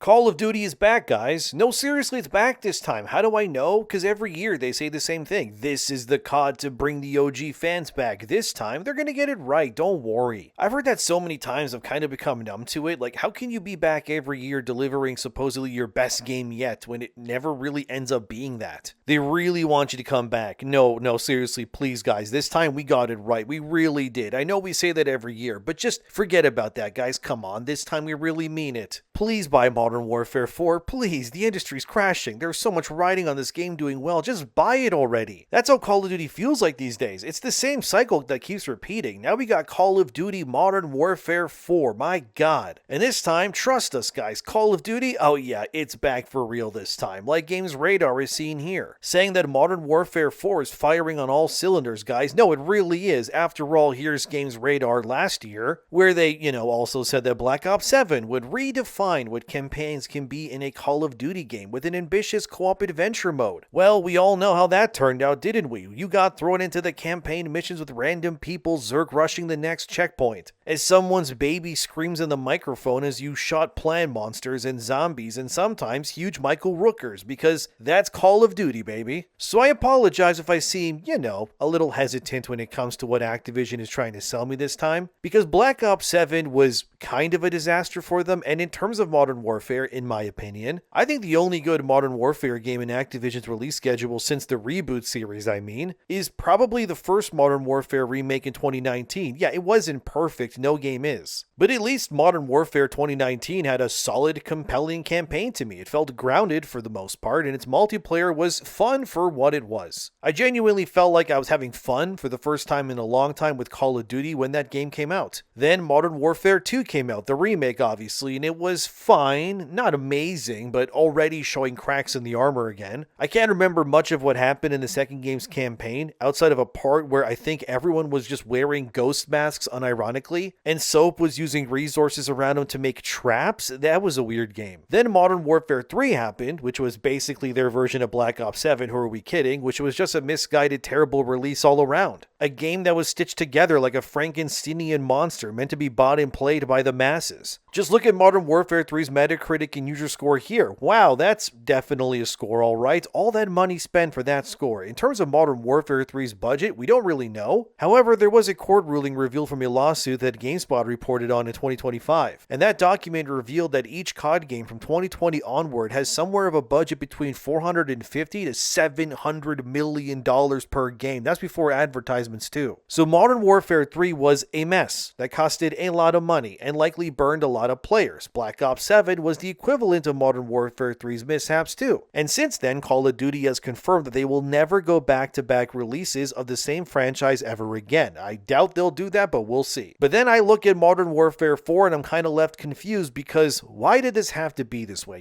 Call of Duty is back, guys. No, seriously, it's back this time. How do I know? Because every year they say the same thing. This is the COD to bring the OG fans back. This time, they're gonna get it right, don't worry. I've heard that so many times, I've kind of become numb to it. Like, how can you be back every year delivering supposedly your best game yet when it never really ends up being that? They really want you to come back. No, seriously, please, guys. This time we got it right. We really did. I know we say that every year, but just forget about that, guys. Come on, this time we really mean it. Please buy Modern Warfare 4, please. The industry's crashing. There's so much riding on this game doing well. Just buy it already. That's how Call of Duty feels like these days. It's the same cycle that keeps repeating. Now we got Call of Duty Modern Warfare 4. My God. And this time, trust us, guys. Call of Duty, oh yeah, it's back for real this time. Like Games Radar is seen here, saying that Modern Warfare 4 is firing on all cylinders, guys. No, it really is. After all, here's Games Radar last year, where they, also said that Black Ops 7 would redefine what campaigns can be in a Call of Duty game with an ambitious co-op adventure mode. Well, we all know how that turned out, didn't we? You got thrown into the campaign missions with random people Zerg rushing the next checkpoint, as someone's baby screams in the microphone as you shot plant monsters and zombies and sometimes huge Michael Rookers, because that's Call of Duty, baby. So I apologize if I seem, a little hesitant when it comes to what Activision is trying to sell me this time, because Black Ops 7 was kind of a disaster for them, and in terms of Modern Warfare, in my opinion, I think the only good Modern Warfare game in Activision's release schedule since the Reboot series, is probably the first Modern Warfare remake in 2019. Yeah, it wasn't perfect, no game is. But at least Modern Warfare 2019 had a solid, compelling campaign to me. It felt grounded for the most part, and its multiplayer was fun for what it was. I genuinely felt like I was having fun for the first time in a long time with Call of Duty when that game came out. Then Modern Warfare 2 came out, the remake obviously, and it was fine, not amazing, but already showing cracks in the armor again. I can't remember much of what happened in the second game's campaign, outside of a part where I think everyone was just wearing ghost masks unironically, and Soap was using resources around him to make traps. That was a weird game. Then Modern Warfare 3 happened, which was basically their version of Black Ops 7, who are we kidding, which was just a misguided, terrible release all around. A game that was stitched together like a Frankensteinian monster meant to be bought and played by the masses. Just look at Modern Warfare 3's Metacritic and user score here. Wow, that's definitely a score, alright. All that money spent for that score. In terms of Modern Warfare 3's budget, we don't really know. However, there was a court ruling revealed from a lawsuit that GameSpot reported on in 2025. And that document revealed that each COD game from 2020 onward has somewhere of a budget between $450 to $700 million per game. That's before advertisements too. So Modern Warfare 3 was a mess that costed a lot of money and likely burned a lot of players. Black Ops 7 was the equivalent of Modern Warfare 3's mishaps too. And since then, Call of Duty has confirmed that they will never go back-to-back releases of the same franchise ever again. I doubt they'll do that, but we'll see. But then I look at Modern Warfare 4 and I'm kind of left confused because why did this have to be this way,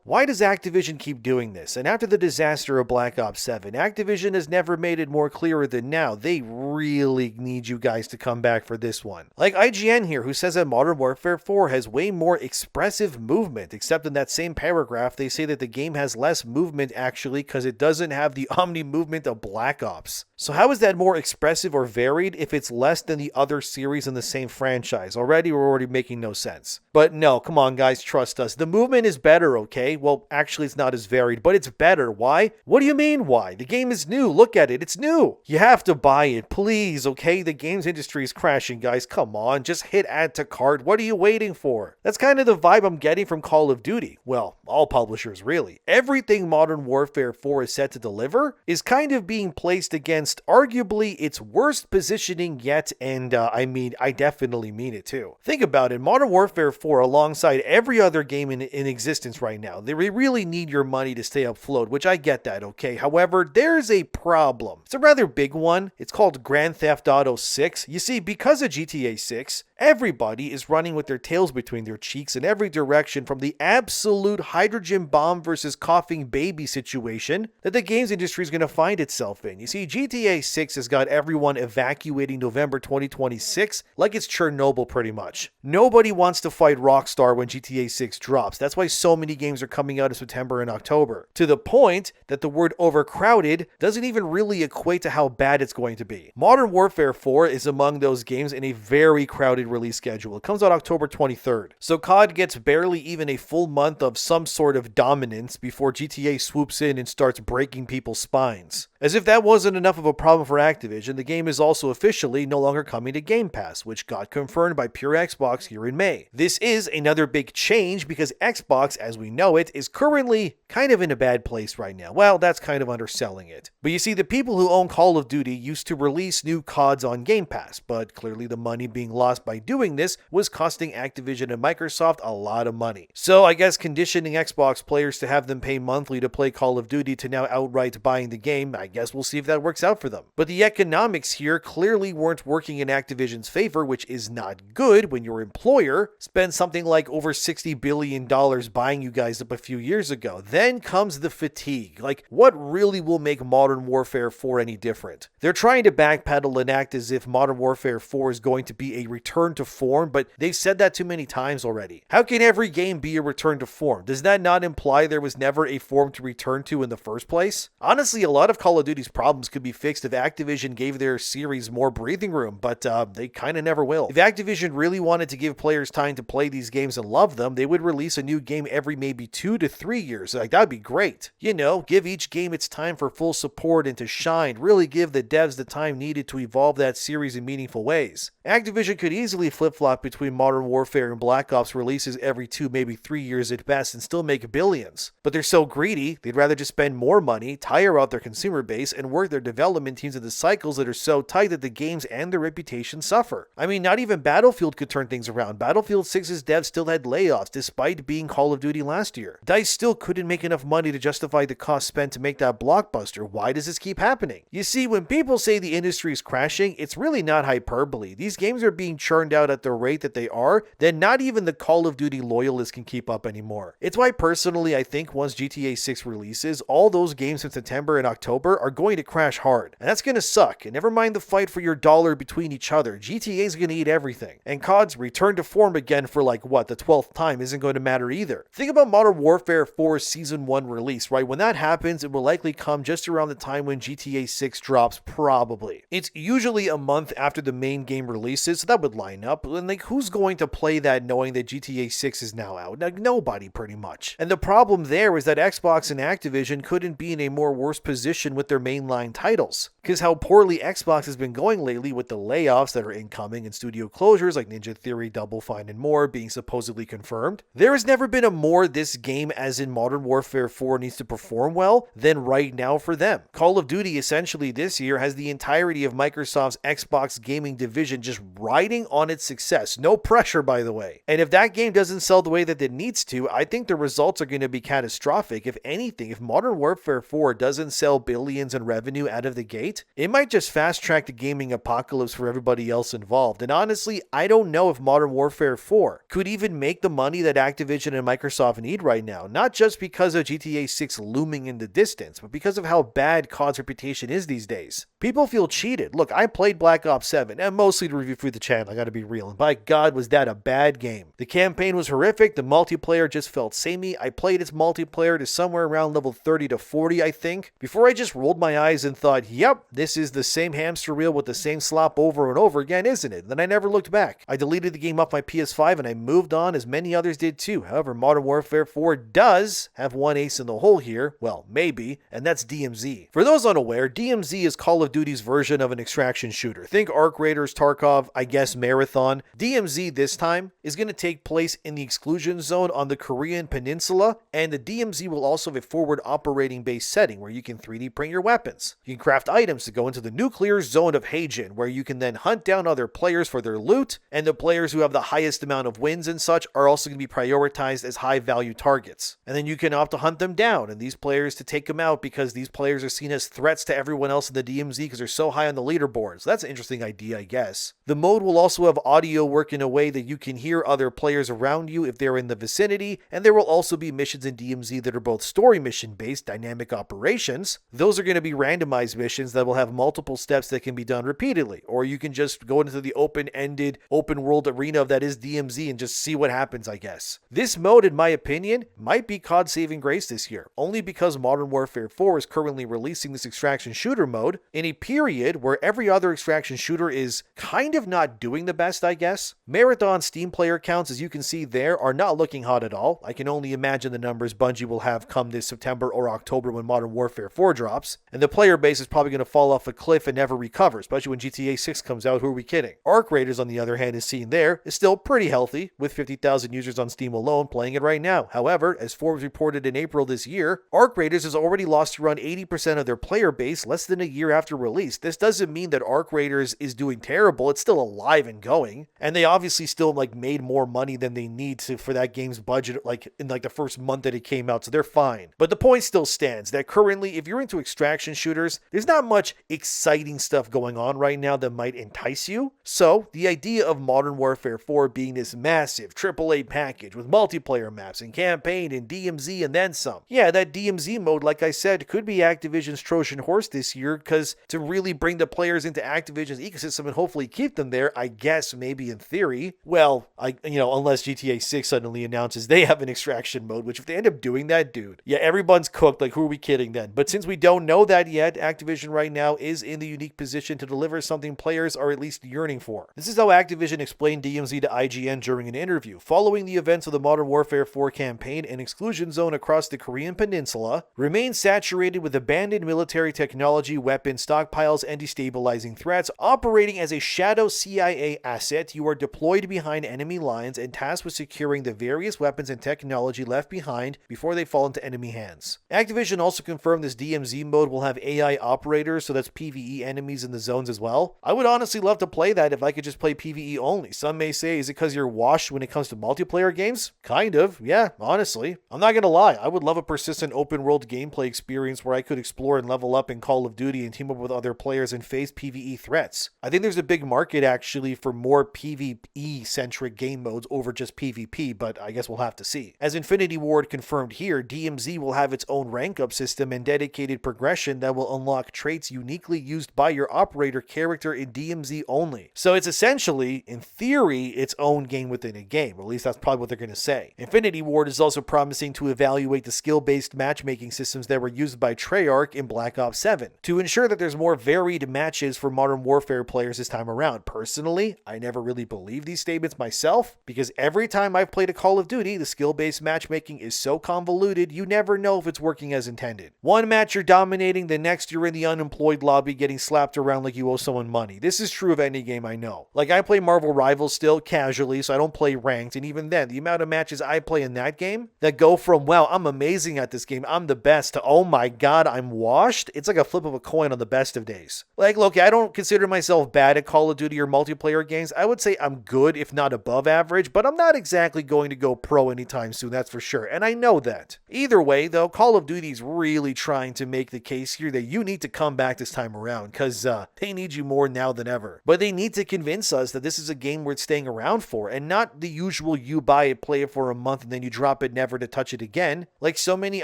Why does Activision keep doing this? And after the disaster of Black Ops 7, Activision has never made it more clearer than now. They really need you guys to come back for this one. Like IGN here, who says that Modern Warfare 4 has way more expressive movement, except in that same paragraph they say that the game has less movement actually because it doesn't have the omni movement of Black Ops. So how is that more expressive or varied if it's less than the other series in the same franchise? We're already making no sense. But no, come on guys, trust us. The movement is better, okay? Well, actually it's not as varied, but it's better. Why? What do you mean why? The game is new. Look at it. It's new. You have to buy it, please, okay? The games industry is crashing, guys. Come on, just hit add to cart. What are you waiting for? That's kind of the vibe I'm getting from Call of Duty. Well, all publishers really. Everything Modern Warfare 4 is set to deliver is kind of being placed against arguably its worst positioning yet, and I definitely mean it too. Think about it, Modern Warfare 4 alongside every other game in existence right now, they really need your money to stay afloat, which I get that, okay? However, there's a problem. It's a rather big one. It's called Grand Theft Auto 6. You see, because of GTA 6, everybody is running with their tails between their cheeks in every direction from the absolute hydrogen bomb versus coughing baby situation that the games industry is going to find itself in. You see, GTA 6 has got everyone evacuating November 2026 like it's Chernobyl pretty much. Nobody wants to fight Rockstar when GTA 6 drops. That's why so many games are coming out in September and October. To the point that the word overcrowded doesn't even really equate to how bad it's going to be. be. Modern Warfare 4 is among those games in a very crowded release schedule. It comes out October 23rd. So COD gets barely even a full month of some sort of dominance before GTA swoops in and starts breaking people's spines. As if that wasn't enough of a problem for Activision, the game is also officially no longer coming to Game Pass, which got confirmed by Pure Xbox here in May. This is another big change because Xbox, as we know it, is currently kind of in a bad place right now. Well, that's kind of underselling it. But you see, the people who own Call of Duty used to release new CODs on Game Pass, but clearly the money being lost by doing this was costing Activision and Microsoft a lot of money. So I guess conditioning Xbox players to have them pay monthly to play Call of Duty to now outright buying the game, I guess we'll see if that works out for them. But the economics here clearly weren't working in Activision's favor, which is not good when your employer spent something like over $60 billion buying you guys up a few years ago. Then comes the fatigue. Like, what really will make Modern Warfare 4 any different? They're trying to backpedal and act as if Modern Warfare 4 is going to be a return to form, but they've said that too many times already. How can every game be a return to form? Does that not imply there was never a form to return to in the first place? Honestly, a lot of Call of Duty's problems could be fixed if Activision gave their series more breathing room, but they kind of never will. If Activision really wanted to give players time to play these games and love them, they would release a new game every maybe 2 to 3 years. Like, that'd be great. You know, give each game its time for full support and to shine. Really give the devs the time needed to evolve that series in meaningful ways. Activision could easily flip-flop between Modern Warfare and Black Ops releases every 2, maybe 3 years at best and still make billions. But they're so greedy, they'd rather just spend more money, tire out their consumer base, and work their development teams into cycles that are so tight that the games and their reputation suffer. I mean, not even Battlefield could turn things around. Battlefield 6's devs still had layoffs despite being Call of Duty last year. DICE still couldn't make enough money to justify the cost spent to make that blockbuster. Why does this keep happening? You see, when people say the industry is crashing, it's really not hyperbole. These games are being churned out at the rate that they are, then not even the Call of Duty loyalists can keep up anymore. It's why personally I think once GTA 6 releases, all those games in September and October are going to crash hard. And that's going to suck. And never mind the fight for your dollar between each other. GTA is going to eat everything. And COD's return to form again for like what, the 12th time isn't going to matter either. Think about Modern Warfare 4's Season 1 release, right? When that happens, it will likely come just around the time when GTA 6 drops, probably. It's usually a month after the main game releases, so that would line up. And like, who's going to play that knowing that GTA 6 is now out? Like, nobody, pretty much. And the problem there is that Xbox and Activision couldn't be in a more worse position with their mainline titles. Because how poorly Xbox has been going lately with the layoffs that are incoming and studio closures like Ninja Theory, Double Fine, and more being supposedly confirmed, there has never been a more this game as in Modern Warfare 4 needs to perform well than right now for them. Call of Duty essentially this year has the entirety of Microsoft's Xbox gaming division just riding on its success. No pressure, by the way. And if that game doesn't sell the way that it needs to, I think the results are going to be catastrophic. If anything, if Modern Warfare 4 doesn't sell billions in revenue out of the gate, it might just fast track the gaming apocalypse for everybody else involved. And honestly, I don't know if Modern Warfare 4 could even make the money that Activision and Microsoft need right now. Not just because of GTA 6 looming in the distance, but because of how bad COD's reputation is these days. People feel cheated. Look, I played Black Ops 7, and mostly to review for the channel, I gotta be real. And by God, was that a bad game. The campaign was horrific, the multiplayer just felt samey. I played its multiplayer to somewhere around level 30 to 40, I think, before I just rolled my eyes and thought, yep, this is the same hamster wheel with the same slop over and over again, isn't it? Then I never looked back. I deleted the game off my PS5 and I moved on, as many others did too. However, Modern Warfare 4 does have one ace in the hole here. Well, maybe, and that's DMZ. For those unaware, DMZ is Call of Duty's version of an extraction shooter. Think Arc Raiders, Tarkov, I guess Marathon. DMZ this time is going to take place in the exclusion zone on the Korean peninsula, and the DMZ will also have a forward operating base setting where you can 3D print your weapons. You can craft items to go into the nuclear zone of Heijin, where you can then hunt down other players for their loot, and the players who have the highest amount of wins and such are also going to be prioritized as high value targets. And then you can opt to hunt them down, and these players to take them out because these players are seen as threats to everyone else in the DMZ because they're so high on the leaderboard. So that's an interesting idea, I guess. The mode will also have audio work in a way that you can hear other players around you if they're in the vicinity, and there will also be missions in DMZ that are both story mission based, dynamic operations. Those those are going to be randomized missions that will have multiple steps that can be done repeatedly, or you can just go into the open-ended, open-world arena that is DMZ and just see what happens, I guess. This mode, in my opinion, might be COD's saving grace this year, only because Modern Warfare 4 is currently releasing this extraction shooter mode in a period where every other extraction shooter is kind of not doing the best, I guess. Marathon Steam player counts, as you can see there, are not looking hot at all. I can only imagine the numbers Bungie will have come this September or October when Modern Warfare 4 drops, and the player base is probably going to fall off a cliff and never recover, especially when GTA 6 comes out. Who are we kidding? Arc Raiders, on the other hand, is seen there, is still pretty healthy, with 50,000 users on Steam alone playing it right now. However, as Forbes reported in April this year, Arc Raiders has already lost around 80% of their player base less than a year after release. This doesn't mean that Arc Raiders is doing terrible. It's still alive and going, and they obviously still made more money than they need to for that game's budget in the first month that it came out, so they're fine. But the point still stands that currently, if you're into extraction shooters, there's not much exciting stuff going on right now that might entice you. So the idea of Modern Warfare 4 being this massive AAA package with multiplayer maps and campaign and DMZ and then some. Yeah, that DMZ mode, like I said, could be Activision's Trojan horse this year, because to really bring the players into Activision's ecosystem and hopefully keep them there, I guess maybe in theory. Well, unless GTA 6 suddenly announces they have an extraction mode, which if they end up doing that, dude, yeah, everyone's cooked. Who are we kidding then? But since we don't know that yet, Activision right now is in the unique position to deliver something players are at least yearning for. This is how Activision explained DMZ to IGN during an interview. Following the events of the Modern Warfare 4 campaign, an exclusion zone across the Korean Peninsula remains saturated with abandoned military technology, weapons, stockpiles, and destabilizing threats. Operating as a shadow CIA asset, you are deployed behind enemy lines and tasked with securing the various weapons and technology left behind before they fall into enemy hands. Activision also confirmed this DMZ mode will have AI operators, so that's PvE enemies in the zones as well. I would honestly love to play that if I could just play PvE only. Some may say, is it because you're washed when it comes to multiplayer games? Kind of, yeah, honestly. I'm not gonna lie, I would love a persistent open world gameplay experience where I could explore and level up in Call of Duty and team up with other players and face PvE threats. I think there's a big market actually for more PvE centric game modes over just PvP, but I guess we'll have to see. As Infinity Ward confirmed here, DMZ will have its own rank up system and dedicated progression that will unlock traits uniquely used by your operator character in DMZ only. So it's essentially, in theory, its own game within a game, or at least that's probably what they're going to say. Infinity Ward is also promising to evaluate the skill-based matchmaking systems that were used by Treyarch in Black Ops 7 to ensure that there's more varied matches for Modern Warfare players this time around. Personally, I never really believe these statements myself, because every time I've played a Call of Duty, the skill-based matchmaking is so convoluted, you never know if it's working as intended. One match you're dominating, the next you're in the unemployed lobby getting slapped around like you owe someone money. This is true of any game I know. I play Marvel Rivals still casually, so I don't play ranked, and even then, the amount of matches I play in that game that go from, wow, I'm amazing at this game, I'm the best, to, oh my god, I'm washed, it's like a flip of a coin on the best of days. Look, I don't consider myself bad at Call of Duty or multiplayer games. I would say I'm good, if not above average, but I'm not exactly going to go pro anytime soon, that's for sure, and I know that. Either way, though, Call of Duty's really trying to make the case here that you need to come back this time around, because they need you more now than ever. But they need to convince us that this is a game worth staying around for, and not the usual you buy it, play it for a month, and then you drop it never to touch it again, like so many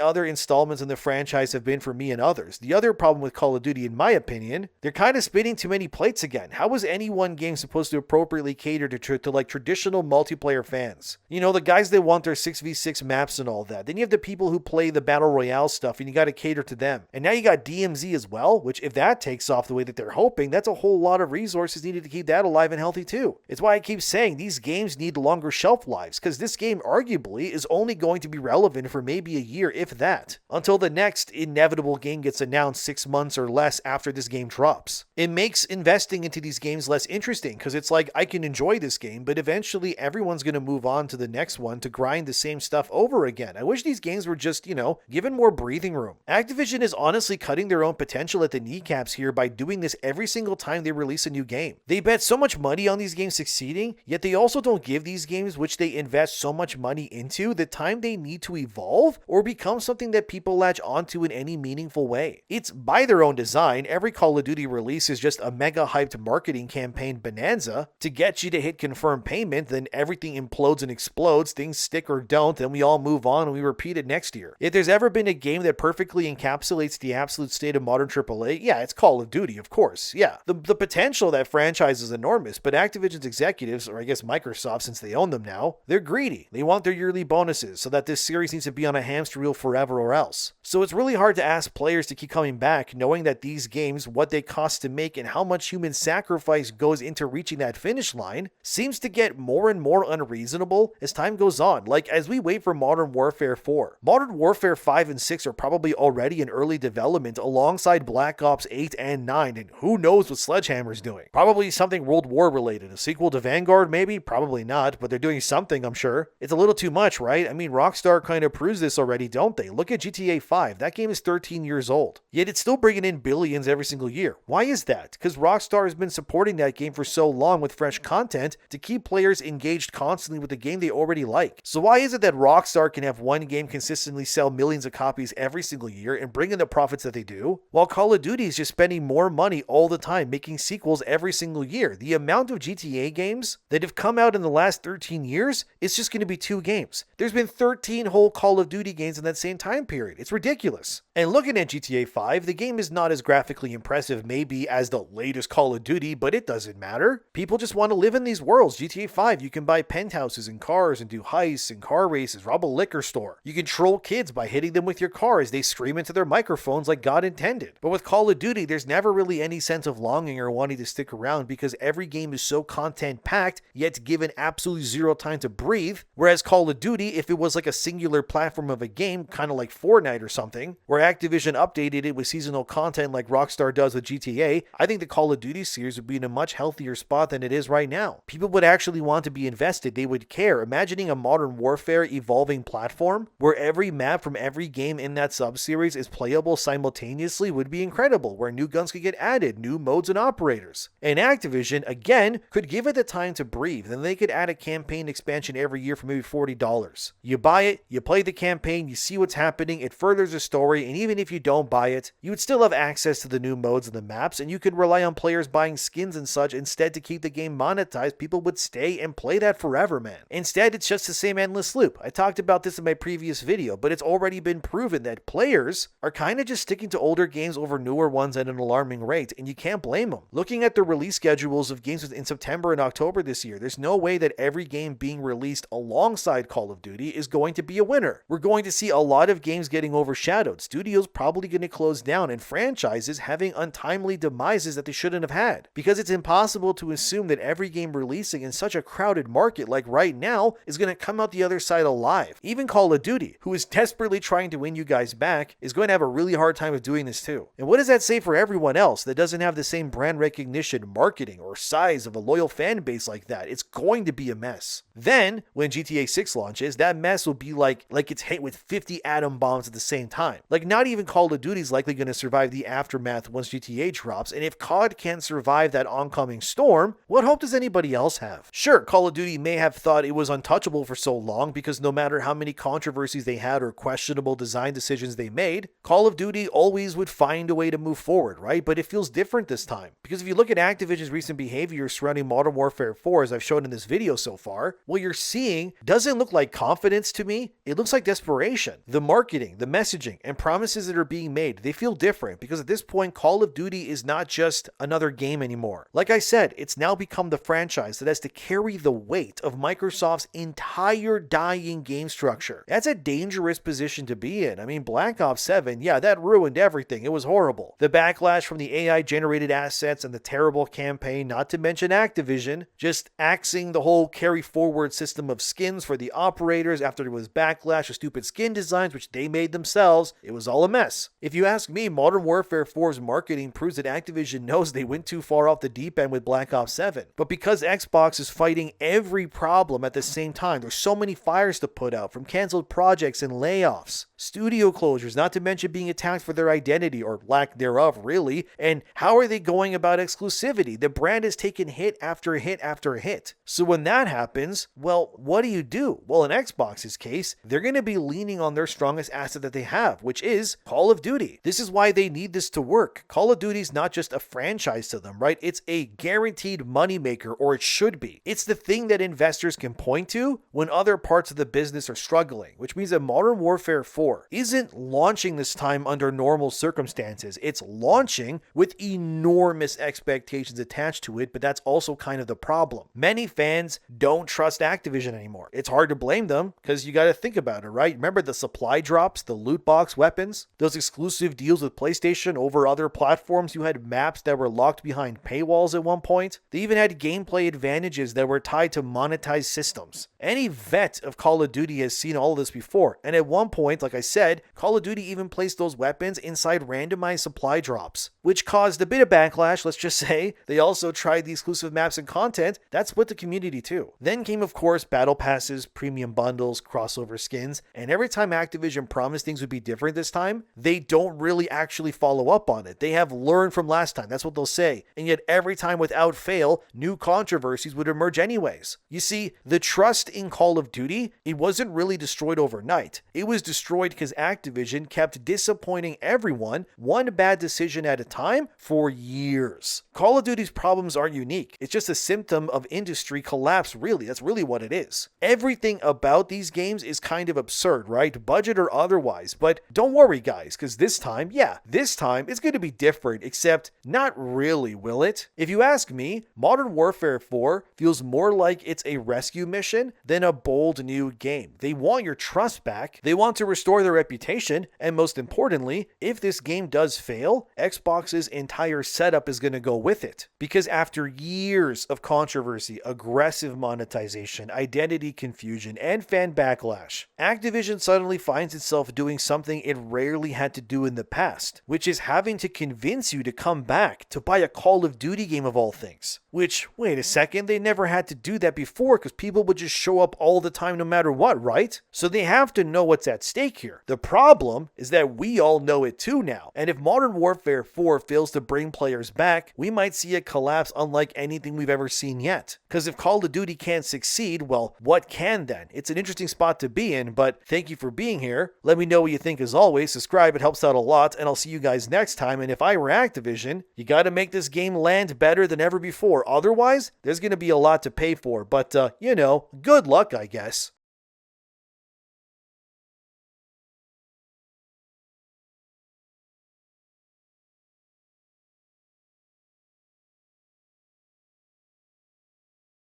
other installments in the franchise have been for me and others. The other problem with Call of Duty, in my opinion, they're kind of spinning too many plates again. How is any one game supposed to appropriately cater to traditional multiplayer fans? The guys that want their 6v6 maps and all that. Then you have the people who play the Battle Royale stuff, and you got to cater to them. And now you got DMZ as well, which if that takes off the way that they're hoping, that's a whole lot of resources needed to keep that alive and healthy too. It's why I keep saying these games need longer shelf lives, because this game arguably is only going to be relevant for maybe a year, if that, until the next inevitable game gets announced 6 months or less after this game drops. It makes investing into these games less interesting, because it's like, I can enjoy this game, but eventually everyone's going to move on to the next one to grind the same stuff over again. I wish these games were just, given more breathing room. Activision is honestly cutting their own potential at the kneecaps here by doing this every single time they release a new game. They bet so much money on these games succeeding, yet they also don't give these games, which they invest so much money into, the time they need to evolve or become something that people latch onto in any meaningful way. It's by their own design. Every Call of Duty release is just a mega hyped marketing campaign bonanza to get you to hit confirm payment, then everything implodes and explodes, things stick or don't, then we all move on and we repeat it next year. If there's ever been a game that perfectly encapsulates the absolute state of modern AAA? Yeah, it's Call of Duty, of course. Yeah, the potential of that franchise is enormous, but Activision's executives, or I guess Microsoft since they own them now, they're greedy. They want their yearly bonuses so that this series needs to be on a hamster wheel forever or else. So it's really hard to ask players to keep coming back knowing that these games, what they cost to make and how much human sacrifice goes into reaching that finish line, seems to get more and more unreasonable as time goes on. Like as we wait for Modern Warfare 4. Modern Warfare 5 and 6 are probably already in early development alongside Black Ops 8 and 9, and who knows what Sledgehammer's doing. Probably something World War related. A sequel to Vanguard maybe? Probably not, but they're doing something, I'm sure. It's a little too much, right? I mean, Rockstar kind of proves this already, don't they? Look at GTA 5. That game is 13 years old. Yet it's still bringing in billions every single year. Why is that? Because Rockstar has been supporting that game for so long with fresh content to keep players engaged constantly with the game they already like. So why is it that Rockstar can have one game consistently sell millions of copies every single year and bring in the profits that they do, while Call of Duty is just spending more money all the time making sequels every single year? The amount of GTA games that have come out in the last 13 years is just going to be 2 games. There's been 13 whole Call of Duty games in that same time period. It's ridiculous. And looking at GTA 5, the game is not as graphically impressive maybe as the latest Call of Duty, but it doesn't matter. People just want to live in these worlds. GTA 5, you can buy penthouses and cars and do heists and car races, rob a liquor store. You can troll kids by hitting them with your car as they scream into their microphones like God intended. But with Call of Duty, there's never really any sense of longing or wanting to stick around because every game is so content-packed, yet given absolutely zero time to breathe. Whereas Call of Duty, if it was like a singular platform of a game, kind of like Fortnite or something, where Activision updated it with seasonal content like Rockstar does with GTA, I think the Call of Duty series would be in a much healthier spot than it is right now. People would actually want to be invested. They would care. Imagining a Modern Warfare evolving platform where every map from every game in that sub-series is playable simultaneously would be incredible, where new guns could get added, new modes and operators. And Activision, again, could give it the time to breathe, and they could add a campaign expansion every year for maybe $40. You buy it, you play the campaign, you see what's happening, it furthers the story, and even if you don't buy it, you would still have access to the new modes and the maps, and you could rely on players buying skins and such instead to keep the game monetized. People would stay and play that forever, man. Instead, it's just the same endless loop. I talked about this in my previous video, but it's already been proven that players are kind of just sticking to older games over newer ones at an alarming rate, and you can't blame them. Looking at the release schedules of games in September and October this year, there's no way that every game being released alongside Call of Duty is going to be a winner. We're going to see a lot of games getting overshadowed, studios probably going to close down, and franchises having untimely demises that they shouldn't have had. Because it's impossible to assume that every game releasing in such a crowded market like right now is going to come out the other side alive. Even Call of Duty, who is desperately trying to win you guys back, is going to have a really hard time of doing this too. And what does that say for everyone else that doesn't have the same brand recognition, marketing, or size of a loyal fan base like that? It's going to be a mess. Then, when GTA 6 launches, that mess will be like it's hit with 50 atom bombs at the same time. Like, not even Call of Duty is likely going to survive the aftermath once GTA drops, and if COD can't survive that oncoming storm, what hope does anybody else have? Sure, Call of Duty may have thought it was untouchable for so long because no matter how many controversies they had or questionable design decisions they made, Call of Duty always would find a way to move forward, right? But it feels different this time. Because if you look at Activision's recent behavior surrounding Modern Warfare 4, as I've shown in this video so far, what you're seeing doesn't look like confidence to me. It looks like desperation. The marketing, the messaging, and promises that are being made, they feel different because at this point, Call of Duty is not just another game anymore. Like I said, it's now become the franchise that has to carry the weight of Microsoft's entire dying game structure. That's a dangerous position to be in. I mean, Black Ops 7, yeah, that ruined everything. It was horrible. The backlash from the AI-generated assets and the terrible campaign, not to mention Activision, just axing the whole carry-forward system of skins for the operators after there was backlash of stupid skin designs, which they made themselves. It was all a mess. If you ask me, Modern Warfare 4's marketing proves that Activision knows they went too far off the deep end with Black Ops 7. But because Xbox is fighting every problem at the same time, there's so many fires to put out, from canceled projects and layoffs, studio closures, not to mention being attacked for their identity, or lack thereof, really. And how are they going about exclusivity? The brand has taken hit after hit after hit. So when that happens, well, what do? Well, in Xbox's case, they're going to be leaning on their strongest asset that they have, which is Call of Duty. This is why they need this to work. Call of Duty is not just a franchise to them, right? It's a guaranteed moneymaker, or it should be. It's the thing that investors can point to when other parts of the business are struggling, which means that Modern Warfare 4 isn't launching this time under normal circumstances. It's launching with enormous expectations attached to it, but that's also kind of the problem. Many fans don't trust Activision anymore. It's hard to blame them because you got to think about it, right? Remember the supply drops, the loot box weapons, those exclusive deals with PlayStation over other platforms? You had maps that were locked behind paywalls at one point. They even had gameplay advantages that were tied to monetized systems. Any vet of Call of Duty has seen all of this before, and at one point, like I said, Call of Duty even placed those weapons inside randomized supply drops, which caused a bit of backlash, let's just say. They also tried the exclusive maps and content. That split the community too. Then came, of course, battle passes, premium bundles, crossover skins, and every time Activision promised things would be different this time, they don't really actually follow up on it. They have learned from last time, that's what they'll say. And yet every time without fail, new controversies would emerge anyways. You see, the trust in Call of Duty, it wasn't really destroyed overnight. It was destroyed because Activision kept disappointing everyone one bad decision at a time for years. Call of Duty's problems aren't unique. It's just a symptom of industry collapse, really. That's really what it is. Everything about these games is kind of absurd, right? Budget or otherwise. But don't worry, guys, because this time it's going to be different, except not really, will it? If you ask me, Modern Warfare 4 feels more like it's a rescue mission than a bold new game. They want your trust back, they want to restore their reputation, and most importantly, if this game does fail, Xbox's entire setup is going to go with it. Because after years of controversy, aggressive monetization, identity confusion, and fan backlash, Activision suddenly finds itself doing something it rarely had to do in the past, which is having to convince you to come back to buy a Call of Duty game of all things. Which, wait a second, they never had to do that before because people would just show up all the time no matter what, right? So they have to know what's at stake here. The problem is that we all know it too now. And if Modern Warfare 4 fails to bring players back, we might see a collapse unlike anything we've ever seen yet. Because if Call of Duty can't succeed, well, what can then? It's an interesting spot to be in, but thank you for being here. Let me know what you think as always. Subscribe, it helps out a lot, and I'll see you guys next time. And if I were Activision, you gotta make this game land better than ever before. Otherwise, there's gonna be a lot to pay for. But, good luck, I guess.